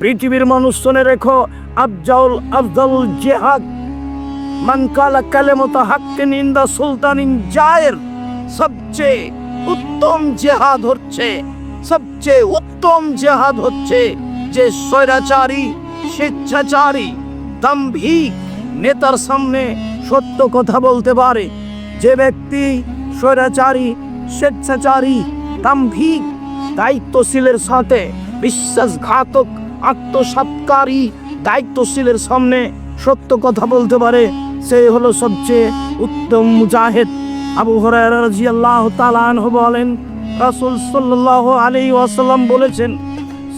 পৃথিবীর মানুষ শুনে রেখো, আফজাল জিহাদ মান কালা কালেমাতা হাক্কিন ইনদা সুলতানিন জায়ের। সবচেয়ে উত্তম জিহাদ হচ্ছে যে স্বৈরাচারী, স্বেচ্ছাচারী, দাম্ভিক নেতার সামনে সত্য কথা বলতে পারে। যে ব্যক্তি স্বৈরাচারী, স্বেচ্ছাচারী, দাম্ভিক, দায়িত্বশীলের সাথে বিশ্বাসঘাতক, আত্মসাৎকারী দায়িত্বশীলের সামনে সত্য কথা বলতে পারে, সে হলো সবচেয়ে উত্তম মুজাহিদ। আবু হুরায়রা রাদিয়াল্লাহু তাআলা আনহু বলেন, রাসূল সাল্লাল্লাহু আলাইহি ওয়াসাল্লাম বলেছেন,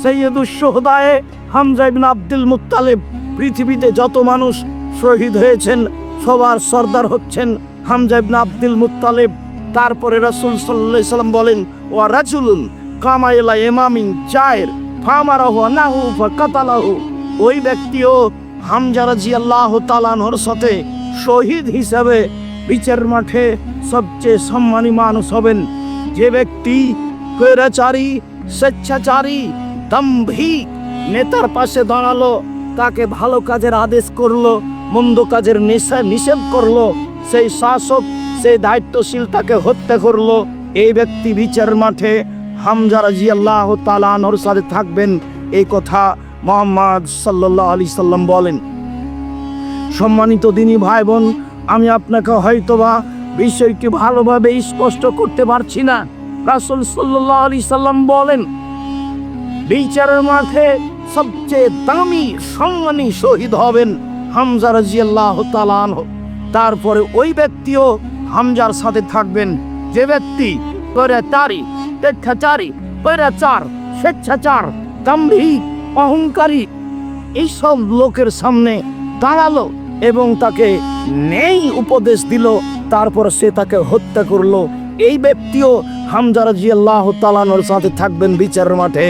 সাইয়্যিদুশ শুহাদায়ে হামজা ইবনে আব্দুল মুত্তালিব। পৃথিবীতে যত মানুষ শহীদ হয়েছেন সবার সর্দার হচ্ছেন হামজা ইবনে আব্দুল মুত্তালিব। তারপরে রাসূল সাল্লাল্লাহু আলাইহি ওয়াসাল্লাম বলেন, ওয়া রাজুলুন কামা ইলা ইমামিন জায়ের ফামারাহু নাহু ফাকাতালাহু। ওই ব্যক্তিও হামজা রাদিয়াল্লাহু তাআলা আনহুর সাথে শহীদ হিসাবে বিচারের মাঠে সবচেয়ে সম্মানী মানুষ হবেন। যে ব্যক্তি স্বৈরাচারী, স্বেচ্ছাচারী, দাম্ভিক নেতার পাশে দাঁড়ালো, তাকে ভালো কাজের আদেশ করলো, মন্দ কাজের নিষেধ করলো, সেই শাসক, সেই দায়িত্বশীল তাকে হত্যা করলো, এই ব্যক্তি বিচারের মাঠে হামজা রাদিয়াল্লাহু তাআলা আনহুর সাথে থাকবেন। এই কথা মুহাম্মদ সাল্লাল্লাহু আলাইহি সাল্লাম বলেন। সম্মানিত দিনী ভাই বোন, আমি আপনাকে হয়তোবা বিষয়টি ভালোভাবে স্পষ্ট করতে পারছি না। রাসূল সাল্লাল্লাহু আলাইহি সাল্লাম বলেন, বিচারের মাঠে সবচেয়ে দামি, সম্মানী শহীদ হবেন হামজা রাদিয়াল্লাহু তাআলা আনহু। তারপরে ওই ব্যক্তিও হামজার সাথে থাকবেন যে ব্যক্তি স্বৈরাচারী, স্বেচ্ছাচার, দাম্ভিক, অহংকারী এইসব লোকের সামনে দাঁড়ালো এবং তাকে নেই উপদেশ দিল, তারপর সে তাকে হত্যা করলো, এই ব্যক্তিও হামজা রাদিয়াল্লাহু তাআলা আনহুর সাথে থাকবেন বিচারের মাঠে।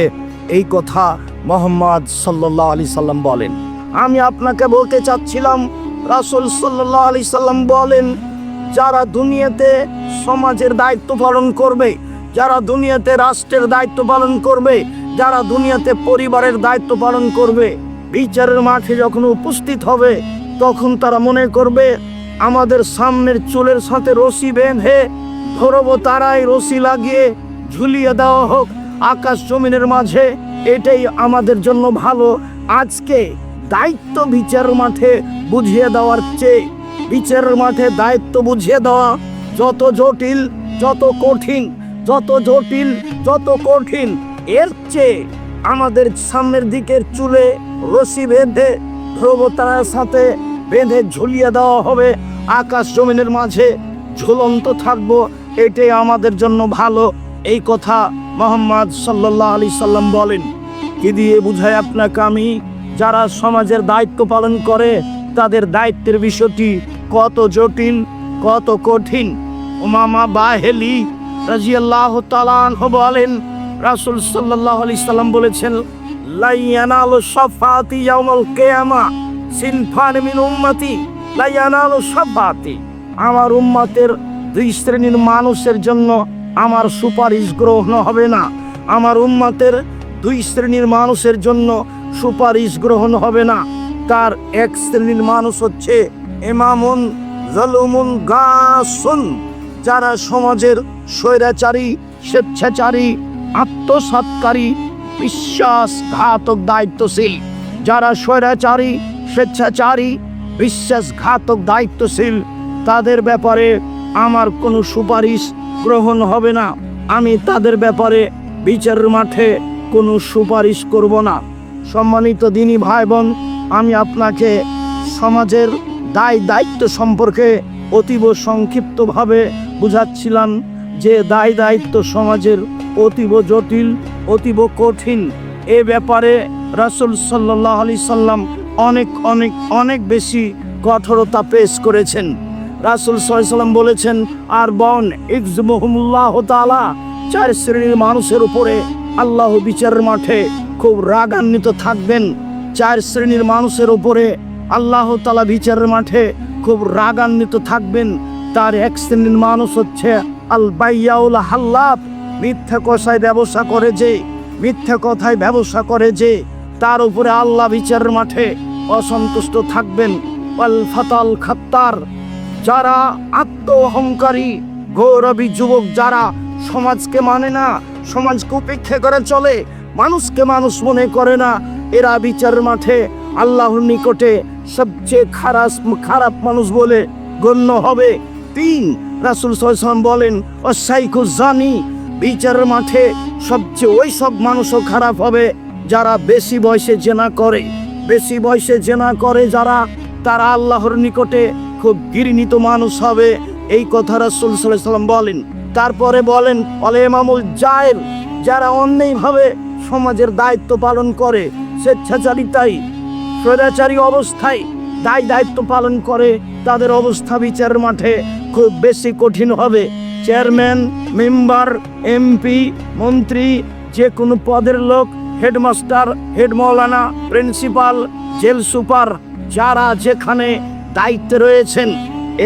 এই কথা মুহাম্মদ সাল্লাল্লাহু আলাইহি সাল্লাম বলেন। আমি আপনাকে বলতে চাচ্ছিলাম, রাসূল সাল্লাল্লাহু আলাইহি সাল্লাম বলেন, যারা দুনিয়াতে সমাজের দায়িত্ব পালন করবে, যারা দুনিয়াতে রাষ্ট্রের দায়িত্ব পালন করবে, যারা দুনিয়াতে পরিবারের দায়িত্ব পালন করবে, বিচারের মাঠে যখন উপস্থিত হবে তখন তারা মনে করবে আমাদের সামনের চুলের সাথে রশি বেঁধে ধরবো, তারাই রশি লাগিয়ে ঝুলিয়ে দেওয়া হোক আকাশ জমিনের মাঝে, এটাই আমাদের জন্য ভালো। আজকে দায়িত্ব বিচারের মাঠে বুঝিয়ে দেওয়ার চেয়ে বিচারের মাঠে দায়িত্ব বুঝিয়ে দেওয়া যত জটিল, যত কঠিন, এর চেয়ে আমাদের সামনের দিকের চুলে রশি বেঁধে ধ্রুবতারার সাথে বেঁধে ঝুলিয়ে দেওয়া হবে, আকাশ জমিনের মাঝে ঝুলন্ত থাকবো, এটাই আমাদের জন্য ভালো। এই কথা মুহাম্মদ সাল্লাল্লাহু আলাইহি সাল্লাম বলেন। কি দিয়ে বুঝাই আপনাকে আমি? যারা সমাজের দায়িত্ব পালন করে তাদের দায়িত্বের বিষয়টি কত জটিল, কত কঠিন। উমামা বাহেলি রাদিয়াল্লাহু তাআলা আনহু বলেন, রাসূল সাল্লাল্লাহু আলাইহি সাল্লাম বলেছেন, লা ইয়ানালু শাফাআতি ইয়াউমাল কিয়ামা সিনফান মিন উম্মতি লা ইয়ানালু শাফাআতি। আমার উম্মতের দুই শ্রেণীর মানুষের জন্য আমার সুপারিশ গ্রহণ হবে না। আমার উম্মতের দুই শ্রেণীর মানুষের জন্য সুপারিশ গ্রহণ হবে না। তার এক শ্রেণীর মানুষ হচ্ছে ইমামুন যালুমুন গাসুন, যারা সমাজের স্বৈরাচারী, স্বেচ্ছাচারী, আত্মসাৎকারী, বিশ্বাসঘাতক দায়িত্বশীল। যারা স্বৈরাচারী, স্বেচ্ছাচারী, বিশ্বাসঘাতক দায়িত্বশীল, তাদের ব্যাপারে আমার কোনো সুপারিশ গ্রহণ হবে না। আমি তাদের ব্যাপারে বিচারের মাঠে কোনো সুপারিশ করব না। সম্মানিত দিনী ভাই বোন, আমি আপনাকে সমাজের দায়িত্ব সম্পর্কে অতীব সংক্ষিপ্তভাবে বুঝাচ্ছিলাম যে দায়িত্ব সমাজের অতীব জটিল, অতীব কঠিন। এ ব্যাপারে রাসূল সাল্লাল্লাহু আলাইহি সাল্লাম অনেক বেশি কঠোরতা পেশ করেছেন। রাসূল সাল্লাল্লাহু আলাইহি সাল্লাম বলেছেন, আর বন ইকজমুহুল্লাহু তাআলা, চার শ্রেণীর মানুষের উপরে আল্লাহ বিচারের মাঠে খুব রাগান্বিত থাকবেন। চার শ্রেণীর মানুষের উপরে আল্লাহ তাআলা বিচারের মাঠে খুব রাগান্বিত থাকবেন। তার এক শ্রেণীর মানুষ হচ্ছে আল বাইয়াউল হাল্লাব, মিথ্যা কথায় ব্যবসা করে যে। তার উপরে আল্লাহ বিচারের মাঠে অসন্তুষ্ট থাকবেন। ওয়াল ফাতাল খাত্তার, যারা আত্ম অহংকারী গৌরবী যুবক, যারা সমাজকে মানে না, সমাজকে উপেক্ষা করে চলে, মানুষকে মানুষ মনে করে না, এরা বিচারের মাঠে আল্লাহর নিকটে সবচেয়ে খারাপ মানুষ বলে গণ্য হবে। 3, রাসূল সাল্লাল্লাহু আলাইহি ওয়াসাল্লাম বলেন ওয়াসাইকু জানি, বিচারের মাঠে সবচেয়ে ওই সব মানুষও খারাপ হবে যারা বেশি বয়সে জেনা করে। বেশি বয়সে জেনা করে যারা, তারা আল্লাহর নিকটে খুব ঘৃণিত মানুষ হবে। এই কথা রাসূল সাল্লাল্লাহু আলাইহি ওয়াসাল্লাম বলেন। তারপরে বলেন ওয়াল ইমামুল জায়ের, যারা অন্যায়ভাবে সমাজের দায়িত্ব পালন করে, স্বেচ্ছাচারিতায় স্বৈরাচারী অবস্থায় দায়িত্ব পালন করে, তাদের অবস্থা বিচারের মাঠে খুব বেশি কঠিন হবে। চেয়ারম্যান, মেম্বার, এমপি, মন্ত্রী, যে কোনো পদের লোক, হেডমাস্টার, হেড মৌলানা, প্রিন্সিপাল, জেল সুপার, যারা যেখানে দায়িত্বে রয়েছেন,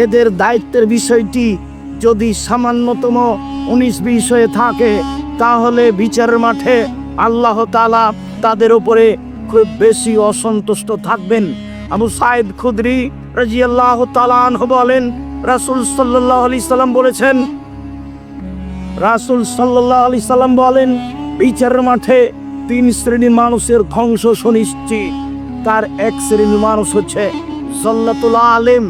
এদের দায়িত্বের বিষয়টি যদি সামান্যতম 19-20 হয়ে থাকে, তাহলে বিচারের মাঠে আল্লাহ তাআলা তাদের উপরে খুব বেশি অসন্তুষ্ট থাকবেন। আবু সাঈদ খুদরি রাদিয়াল্লাহু তাআলা আনহু বলেন, রাসূল সাল্লাল্লাহু আলাইহি সাল্লাম বলেন, বিচারের মাঠে 3 শ্রেণীর মানুষের ধ্বংস সুনিশ্চিত। তার এক শ্রেণীর মানুষ হচ্ছে যাল্লাতুল আলেম,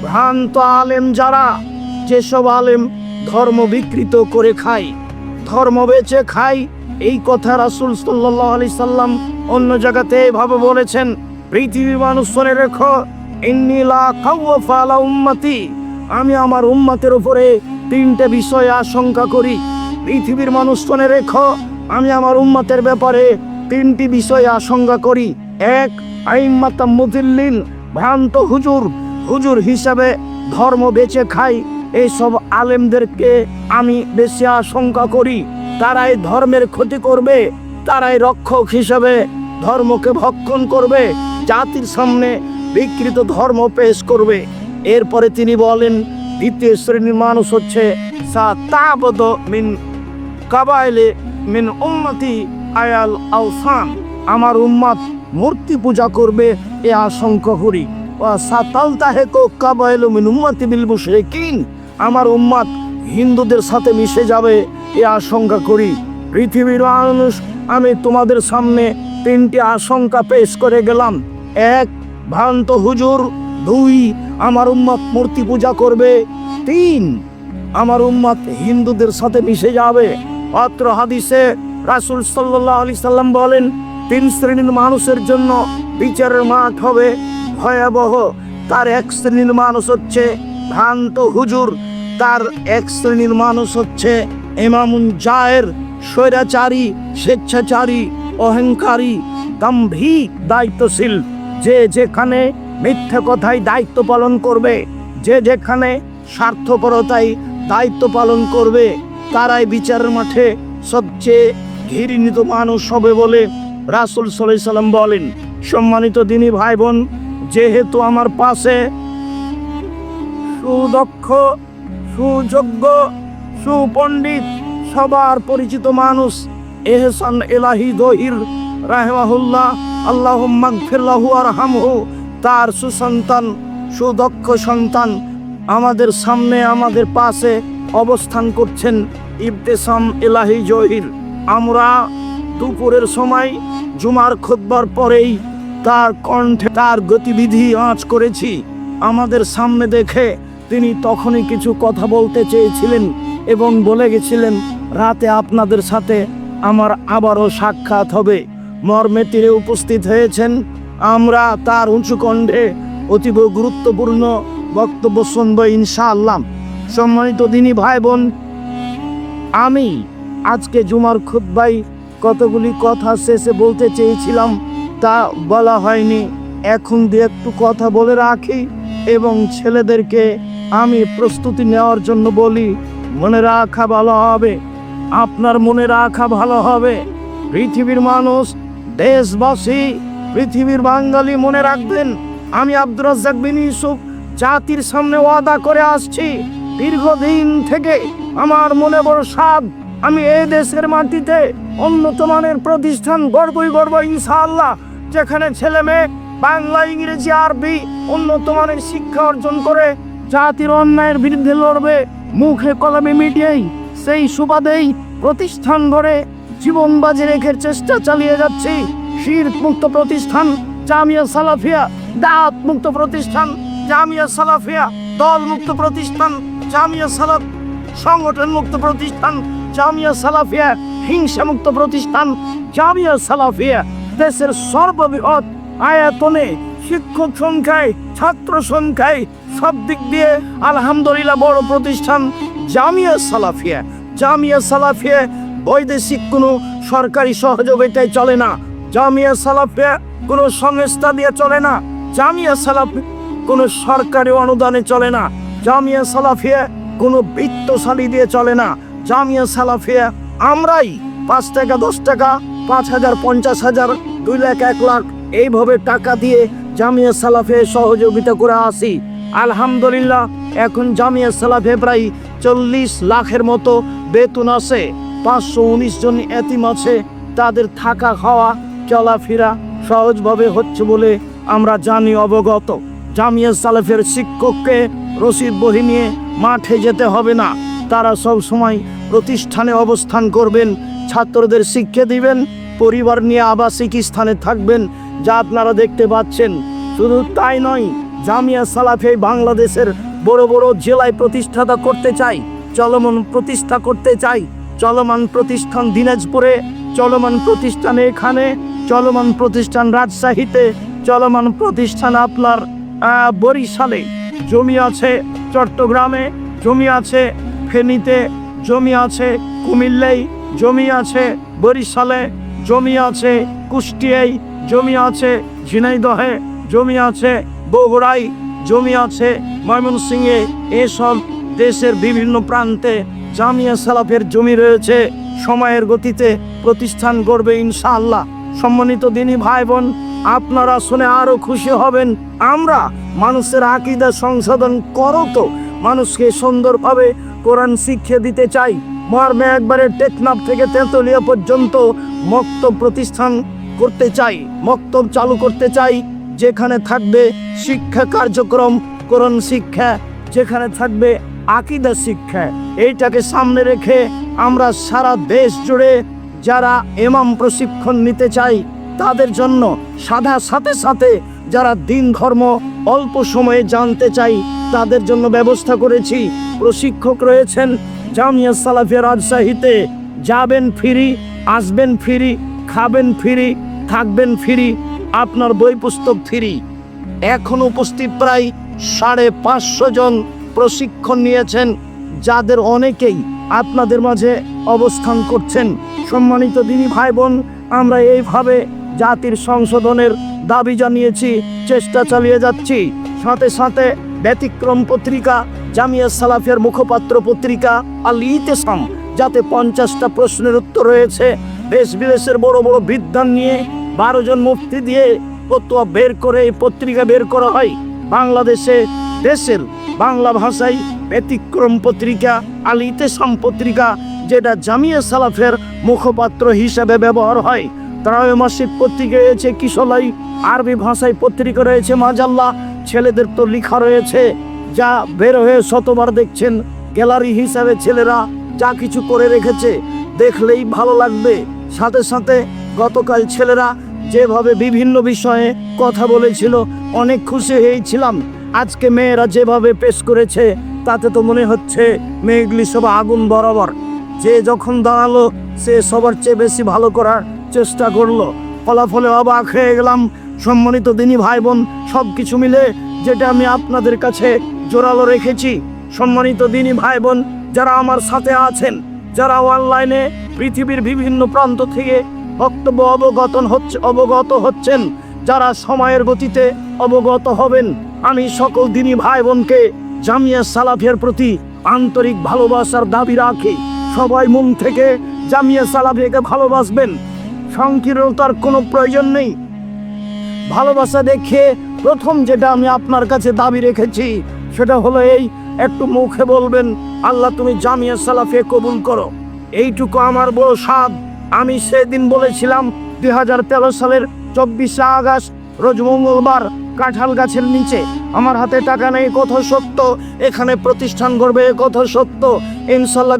ভ্রান্ত আলেম, যারা, যেসব আলেম ধর্ম বিকৃত করে খায়, ধর্ম বেচে খায়। এই কথা রাসূল সাল্লাল্লাহু আলাইহি সাল্লাম অন্য জায়গাতে এভাবে বলেছেন, পৃথিবীর মানুষ শুনে রেখো, ইন্নী লা খাওয়াফা আলা উম্মতি, আমি আমার উম্মতের উপরে 3টে বিষয়ে আশঙ্কা করি। পৃথিবীর মানুষ শুনে রেখো, আমি আমার উম্মতের ব্যাপারে 3টি বিষয়ে আশঙ্কা করি। 1, আইম্মাতাম মুদিল্লিন, ভ্রান্ত হুজুর হিসাবে ধর্ম বেচে খাই, এইসব আলেমদেরকে আমি বেশি আশঙ্কা করি। তারাই ধর্মের ক্ষতি করবে, তারাই রক্ষক হিসাবে ধর্মকে ভক্ষণ করবে, জাতির সামনে বিকৃত ধর্ম পেশ করবে। এরপরে তিনি বলেন, দ্বিতীয় শ্রেণীর মানুষ হচ্ছে সাতাবদ মিন কাবাইলে মিন উম্মতি আয়াল আওসান, আমার উম্মত মূর্তি পূজা করবে এ আশঙ্কা করি। ওয়া সাতালতাহিকু কাবাইলু মিন উম্মতি বিল মুশরিকিন, আমার উম্মত হিন্দুদের সাথে মিশে যাবে এ আশঙ্কা করি। পৃথিবীর মানুষ, আমি তোমাদের সামনে 3টি আশঙ্কা পেশ করে গেলাম। 1, ভ্রান্ত হুজুর। 2, আমার উম্মত মূর্তি পূজা করবে। 3, আমার উম্মত হিন্দুদের সাথে মিশে যাবে। অত্র হাদিসে রাসূল সাল্লাল্লাহু আলাইহি সাল্লাম বলেন, 3 শ্রেণীর মানুষের জন্য বিচারের মাঠ হবে ভয়াবহ। তার 1 শ্রেণীর মানুষ হচ্ছে ভ্রান্ত হুজুর, তার 1 শ্রেণীর মানুষ হচ্ছে ইমামুন জায়ের, স্বৈরাচারী, স্বেচ্ছাচারী, অহংকারী, দাম্ভিক, দায়িত্বশীল, যে যেখানে মিথ্যা কথায় দায়িত্ব পালন করবে, যে যেখানে স্বার্থপরতায় দায়িত্ব পালন করবে, তারাই বিচারের মাঠে সবচেয়ে ঘৃণিত মানুষ হবে বলে রাসূল সাল্লাল্লাহু আলাইহি সাল্লাম বলেন। সম্মানিত দিনী ভাই বোন, যেহেতু আমার পাশে সুদক্ষ, সুযোগ্য, সুপণ্ডিত, সবার পরিচিত মানুষ এহসান এলাহি জহির রাহিমাহুল্লাহ, আল্লাহুম্মা গফির লাহু ওয়ারহামহু, তার সুসন্তান, সুদক্ষ সন্তান আমাদের সামনে, আমাদের পাশে অবস্থান করছেন, ইবতেসাম এলাহি জহির। আমরা দুপুরের সময় জুমার খুতবার পরেই তার কণ্ঠে তার গতিবিধি আঁচ করেছি। আমাদের সামনে দেখে তিনি তখনই কিছু কথা বলতে চেয়েছিলেন এবং বলে গেছিলেন, রাতে আপনাদের সাথে আমার আবারও সাক্ষাৎ হবে। মর্মে তিনি উপস্থিত হয়েছেন। আমরা তার উঁচু কণ্ঠে অতীব গুরুত্বপূর্ণ বক্তব্য শুনব ইনশাআল্লাহ। সম্মানিত দিনী ভাই বোন, আমি আজকে জুমার খুতবায় কতগুলি কথা শেষে বলতে চেয়েছিলাম, তা বলা হয়নি। এখন দিয়ে একটু কথা বলে রাখি এবং ছেলেদেরকে আমি প্রস্তুতি নেওয়ার জন্য বলি, মনে রাখা ভালো হবে, আপনার মনে রাখা ভালো হবে। পৃথিবীর মানুষ, দেশবাসী, পৃথিবীর বাঙালি মনে রাখবেন, আমি আব্দুর রাজ্জাক বিন ইউসুফ জাতির সামনে ওয়াদা করে আসছি, দীর্ঘদিন থেকে আমার মনে বড় সাধ, আমি এই দেশের মাটিতে উন্নত মানের প্রতিষ্ঠান গড়বই ইনশাআল্লাহ, যেখানে ছেলে মেয়ে বাংলা, ইংরেজি, আরবি উন্নত মানের শিক্ষা অর্জন করে জাতির অন্যায়ের বিরুদ্ধে লড়বে। মুখে কলমে মিডিয়াই সেই সুবাদেই প্রতিষ্ঠান গড়ে জীবন বাজি রেখে চেষ্টা চালিয়ে যাচ্ছি। শিরক মুক্ত প্রতিষ্ঠান জামিয়া সালাফিয়া, দাওয়াত মুক্ত প্রতিষ্ঠান জামিয়া সালাফিয়া, দল মুক্ত প্রতিষ্ঠান জামিয়া সালাফ, সংগঠন মুক্ত প্রতিষ্ঠান জামিয়া সালাফিয়া, হিংসা মুক্ত প্রতিষ্ঠান জামিয়া সালাফিয়া। দেশের সর্ববৃহৎ আয়তনে, শিক্ষক সংখ্যায়, ছাত্র সংখ্যায়, সব দিক দিয়ে আলহামদুলিল্লাহ বড় প্রতিষ্ঠান জামিয়া সালাফিয়া। জামিয়া সালাফিয়া বৈদেশিক কোনো সরকারি সহযোগিতায় চলে না। জামিয়া সালাফিয়া কোনো সংস্থা দিয়ে চলে না। জামিয়া সালাফিয়া কোনো সরকারি অনুদানে চলে না। জামিয়া সালাফিয়া কোনো বৃত্তশালী দিয়ে চলে না। জামিয়া সালাফিয়া আমরাই 5 টাকা, 10 টাকা, 5,000, 50,000, 2 লাখ, 1 লাখ এইভাবে টাকা দিয়ে জামিয়া সালাফিয়া সহযোগিতা করে আসি। আলহামদুলিল্লাহ এখন জামিয়া সালাফিয়া প্রায় 40 লাখের মতো বেতন আছে। 519 জন এতিম আছে। তাদের থাকা, খাওয়া, চলাফেরা সহজভাবে হচ্ছে বলে আমরা জানি, অবগত। জামিয়া সালাফিয়ার শিক্ষককে রসিদ বহি নিয়ে মাঠে যেতে হবে না। তারা সব সময় প্রতিষ্ঠানে অবস্থান করবেন, ছাত্রদের শিক্ষা দিবেন, পরিবার নিয়ে আবাসিক স্থানে থাকবেন, যা আপনারা দেখতে পাচ্ছেন। শুধু তাই নয়, জামিয়া সালাফিয়া বাংলাদেশের বড় বড় জেলায় প্রতিষ্ঠাতা করতে চাই, চলমান প্রতিষ্ঠা করতে চাই। চলমান প্রতিষ্ঠান দিনাজপুরে, চলমান প্রতিষ্ঠান এখানে, চলমান প্রতিষ্ঠান রাজশাহীতে, চলমান প্রতিষ্ঠান আপনার বরিশালে, জমি আছে চট্টগ্রামে, জমি আছে ফেনীতে, জমি আছে কুমিল্লায়, জমি আছে বরিশালে, জমি আছে কুষ্টিয়ায়, জমি আছে ঝিনাইদহে, জমি আছে বগুড়ায়, জমি আছে ময়মনসিংহে। এসব দেশের বিভিন্ন প্রান্তে জামিয়া সালাফের জমি রয়েছে। সময়ের গতিতে প্রতিষ্ঠান গড়বে ইনশাআল্লাহ। সম্মানিত দিনী ভাই বোন, আপনারা শুনে আরো খুশি হবেন। আমরা মানুষের আকীদা সংশোধন করত, মানুষকে সুন্দরভাবে কোরআন শিক্ষা দিতে চাই। মর্মে একবারে টেকনাফ থেকে তেঁতুলিয়া পর্যন্ত মক্তব প্রতিষ্ঠান করতে চাই, মক্তব চালু করতে চাই, যেখানে থাকবে শিক্ষা কার্যক্রম, কোরআন শিক্ষা, যেখানে থাকবে আকীদা শিক্ষা। এইটাকে সামনে রেখে আমরা সারা দেশ জুড়ে যারা ইমাম প্রশিক্ষণ নিতে চাই তাদের জন্য, সাথে সাথে যারা দিন ধর্ম অল্প সময়ে জানতে চাই তাদের জন্য ব্যবস্থা করেছি। প্রশিক্ষক রয়েছেন জামিয়া সালাফিয়া রাজশাহীতে। যাবেন ফ্রি, আসবেন ফ্রি, খাবেন ফ্রি, থাকবেন ফ্রি, আপনার বই পুস্তক ফ্রি। এখন উপস্থিত প্রায় 550 জন প্রশিক্ষণ নিয়েছেন, যাদের অনেকেই আপনাদের মাঝে অবস্থান করছেন। সম্মানিত দিনী ভাই বোন, আমরা এইভাবে জাতির সংশোধনের দাবি জানিয়েছি, চেষ্টা চালিয়ে যাচ্ছি। সাথে সাথে ব্যতিক্রম পত্রিকা, জামিয়া সালাফিয়ার মুখপাত্র পত্রিকা আল ইতিসাম, যাতে 50টা প্রশ্নের উত্তর রয়েছে। দেশ বিদেশের বড় বড় বিদ্বান নিয়ে 12 জন মুফতি দিয়ে ফতোয়া বের করে এই পত্রিকা বের করা হয়। বাংলাদেশে দেশের বাংলা ভাষায় ব্যতিক্রম পত্রিকা আল ইতিসাম পত্রিকা, যেটা জামিয়া সালাফের মুখপাত্র হিসেবে ব্যবহার হয়। ত্রৈমাসিক পত্রিকা রয়েছে কিশলাই, আরবি ভাষায় পত্রিকা রয়েছে মাজাল্লা, ছেলেদের তো লেখা রয়েছে, যা বের হয়ে শতবার দেখছেন। গ্যালারি হিসাবে ছেলেরা যা কিছু করে রেখেছে, দেখলেই ভালো লাগবে। সাথে সাথে গতকাল ছেলেরা যেভাবে বিভিন্ন বিষয়ে কথা বলেছিল, অনেক খুশি হয়েছিলাম। আজকে মেয়েরা যেভাবে পেশ করেছে, তাতে তো মনে হচ্ছে মেয়েগুলি সব আগুন বরাবর। যে যখন দাঁড়ালো সে সবার চেয়ে বেশি ভালো করার চেষ্টা করলো। ফলাফলে অবাক হয়ে গেলাম। সম্মানিত দিনী ভাই বোন, সব কিছু মিলে যেটা আমি আপনাদের কাছে জোরালো রেখেছি। সম্মানিত দিনী ভাই বোন, যারা আমার সাথে আছেন, যারা অনলাইনে পৃথিবীর বিভিন্ন প্রান্ত থেকে বক্তব্য অবগত হচ্ছেন, যারা সময়ের গতিতে অবগত হবেন, আমি সকল দিনী ভাই বোনকে জামিয়া সালাফিয়ার প্রতি আন্তরিক ভালোবাসার দাবি রাখি। সবাই মন থেকে জামিয়া সালাফিয়াকে ভালোবাসবেন। সংকীর্ণতার কোনো প্রয়োজন নেই। ভালোবাসা দেখে প্রথম যেটা আমি আপনার কাছে দাবি রেখেছি, সেটা হলো এই, একটু মুখে বলবেন, আল্লাহ তুমি জামিয়া সালাফিয়া কবুল করো। এইটুকু আমার বড় সাধ। আমি সেদিন বলেছিলাম 2013 সালের 24 আগস্ট রোজ মঙ্গলবার কাঁঠাল গাছের নিচে, আমার হাতে টাকা নেই কথা সত্য, এখানে প্রতিষ্ঠান গড়বে কথা সত্য, ইনশাল্লাহ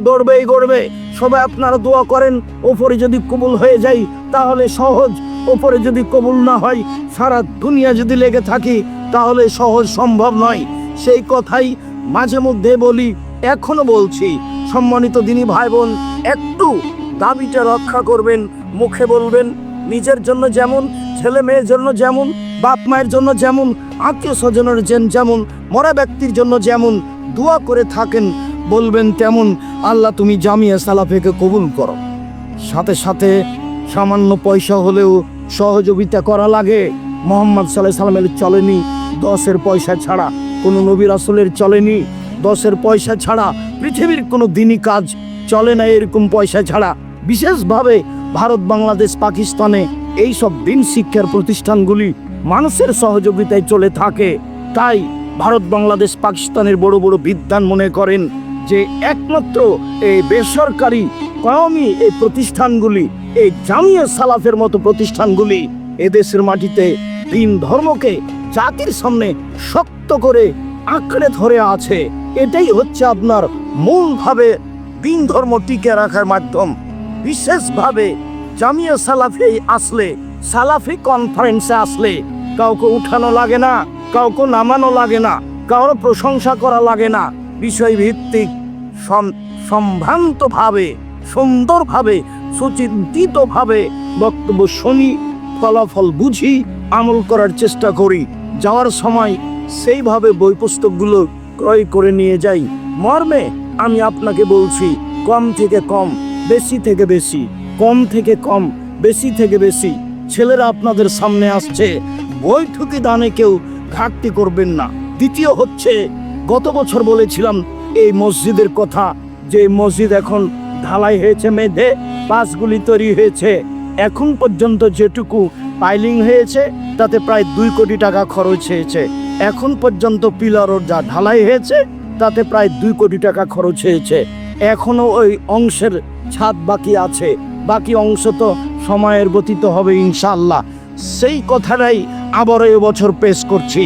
গড়বে। সবাই আপনারা দোয়া করেন, ওপরে যদি কবুল হয়ে যায় তাহলে সহজ, ওপরে যদি কবুল না হয় সারা দুনিয়া যদি লেগে থাকি তাহলে সহজ সম্ভব নয়। সেই কথাই মাঝে মধ্যে বলি, এখনো বলছি। সম্মানিত দিনী ভাই বোন, একটু দাবিটা রক্ষা করবেন, মুখে বলবেন, নিজের জন্য যেমন, ছেলে মেয়ের জন্য যেমন, বাপ মায়ের জন্য যেমন, আত্মীয় স্বজনের যেমন, মরা ব্যক্তির জন্য যেমন দোয়া করে থাকেন, বলবেন তেমন, আল্লাহ তুমি জামিয়া সালাফিকে কবুল করো। সাথে সাথে সামান্য পয়সা হলেও সহযোগিতা করা লাগে। মুহাম্মদ সাল্লাল্লাহু আলাইহি সাল্লামের চলেনি 10 পয়সা ছাড়া, কোনো নবী রাসূলের চলেনি 10 পয়সা ছাড়া, পৃথিবীর কোনো দিনই কাজ চলে না এরকম পয়সা ছাড়া। বিশেষভাবে ভারত, বাংলাদেশ, পাকিস্তানে এই সব দিন শিক্ষার প্রতিষ্ঠানগুলি মানুষের সহযোগিতায় চলে থাকে। তাই ভারত, বাংলাদেশ, পাকিস্তানের বড় বড় বিদ্বান মনে করেন যে একমাত্র এই বেসরকারি কওমি এই প্রতিষ্ঠানগুলি, এই জামিয়া সালাফের মতো প্রতিষ্ঠানগুলি এদেশের মাটিতে দিন ধর্মকে জাতির সামনে শক্ত করে আঁকড়ে ধরে আছে। এটাই হচ্ছে আপনার মূলভাবে দিন ধর্ম টিকে রাখার মাধ্যম। বিশেষভাবে জামিয়া সালাফি আসলে, সালাফি কনফারেন্সে আসলে কাউকে উঠানো লাগে না, কাউকে নামানো লাগে না, কারোর প্রশংসা করা লাগে না। বিষয়ভিত্তিক সম্ভ্রান্তভাবে, সুন্দরভাবে, সুচিন্তিতভাবে বক্তব্য শুনি, ফলাফল বুঝি, আমল করার চেষ্টা করি। যাওয়ার সময় সেইভাবে বই পুস্তকগুলো ক্রয় করে নিয়ে যাই। মর্মে আমি আপনাকে বলছি, কম থেকে কম, বেশি থেকে বেশি, কম থেকে কম, বেশি থেকে বেশি। ছেলেরা আপনাদের সামনে আসছে, বৈঠকি দানে কেউ ঘাটতি করবেন না। দ্বিতীয় হচ্ছে, গত বছর বলেছিলাম এই মসজিদের কথা, যে মসজিদ এখন ঢালাই হয়েছে, মেঝে পাঁচগুলি তৈরি হয়েছে। এখন পর্যন্ত যেটুকু পাইলিং হয়েছে তাতে প্রায় 2 কোটি টাকা খরচ হয়েছে। এখন পর্যন্ত পিলারও যা ঢালাই হয়েছে তাতে প্রায় 2 কোটি টাকা খরচ হয়েছে। এখনো ওই অংশের ছাদ বাকি আছে, বাকি অংশ তো সময়ের গতিতে হবে ইনশাআল্লাহ। সেই কথাটাই আবার এবছর পেশ করছি।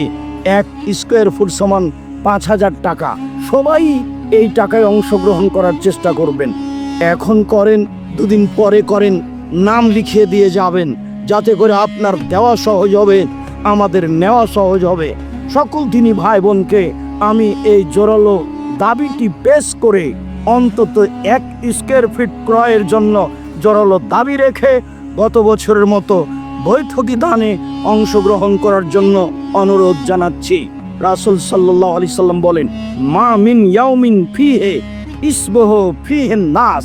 1 স্কোয়ার ফুট সমান 5,000 টাকা। সবাই এই টাকায় অংশগ্রহণ করার চেষ্টা করবেন। এখন করেন, 2 দিন পরে করেন, নাম লিখিয়ে দিয়ে যাবেন, যাতে করে আপনার দেওয়া সহজ হবে, আমাদের নেওয়া সহজ হবে। সকল দিনী ভাই বোনকে আমি এই জোরালো দাবিটি পেশ করে অন্তত 1 স্কোয়ার ফিট ক্রয়ের জন্য জোরালো দাবি রেখে গত বছরের মতো বৈঠকি দানে অংশগ্রহণ করার জন্য অনুরোধ জানাচ্ছি। রাসূল সাল্লাল্লাহু আলাইহি সাল্লাম বলেন, মা মিন ইয়াউমিন ফিহি ইসবহু ফিহিন নাস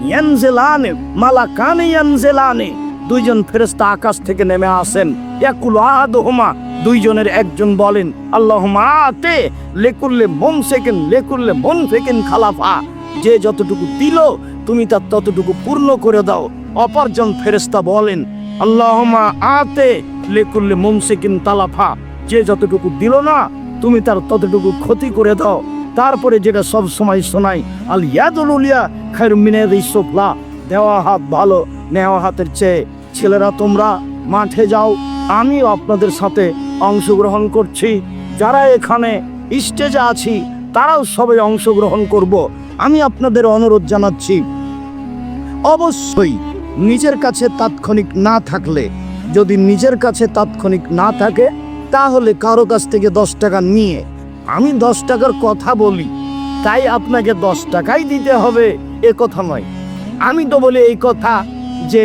ইয়ানজিলানে মালাকানে ইয়ানজিলানে। 2 জন ফেরেশতা আকাশ থেকে নেমে আসেন। ইয়াকুল আহাদুহুমা, 2 জনের একজন বলেন, আল্লাহুম্মা আতে লিকুল্লি মুনফিকিন খালাফা। যে যতটুকু দিল তুমি তার ততটুকু পূর্ণ করে দাও। অপরজন ফেরেশতা বলেন, আল্লাহুম্মা আতে লিকুল্লি মুমসিকিন তালাফা। যে যতটুকু দিল না তুমি তার ততটুকু ক্ষতি করে দাও। তারপরে যেটা সব সময় শোনাই, আল ইয়াদুল উলিয়া খায়রুম মিনাল সুফলা। দেওয়া হাত ভালো নেওয়া হাতের চেয়ে। ছেলেরা তোমরা মাঠে যাও, আমিও আপনাদের সাথে অংশগ্রহণ করছি। যারা এখানে স্টেজে আছি তারাও সবাই অংশগ্রহণ করব। আমি আপনাদের অনুরোধ জানাচ্ছি, অবশ্যই নিজের কাছে তাৎক্ষণিক না থাকলে, যদি নিজের কাছে তাৎক্ষণিক না থাকে তাহলে কারো কাছ থেকে 10 টাকা নিয়ে, আমি 10 টাকার কথা বলি তাই আপনাকে 10 টাকাই দিতে হবে এ কথা নয়। আমি তো বলি এই কথা যে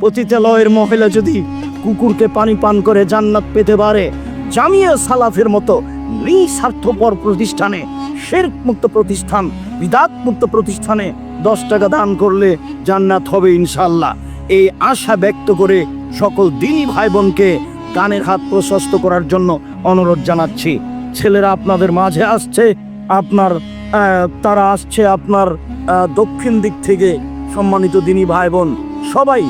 পতিতালয়ের মহিলা যদি কুকুরকে পানি পান করে জান্নাত পেতে পারে, জামিয়া সালাফের মতো নিঃস্বার্থপর প্রতিষ্ঠানে, শিরক মুক্ত প্রতিষ্ঠান, বিদআত মুক্ত প্রতিষ্ঠানে 10 টাকা দান করলে জান্নাত হবে ইনশাআল্লাহ। এই আশা ব্যক্ত করে সকল দিনী ভাই বোনকে দানের হাত প্রশস্ত করার জন্য অনুরোধ জানাচ্ছি। ছেলেরা আপনাদের মাঝে আসছে, তারা আসছে আপনার দক্ষিণ দিক থেকে। সম্মানিত দিনী ভাই বোন, সবাই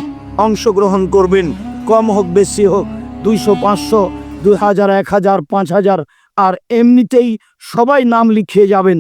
অংশগ্রহণ করবেন, কম হোক বেশি হোক, 200, 500, 2000, 1000, 5000, আর এমনিতেই সবাই নাম লিখিয়ে যাবেন।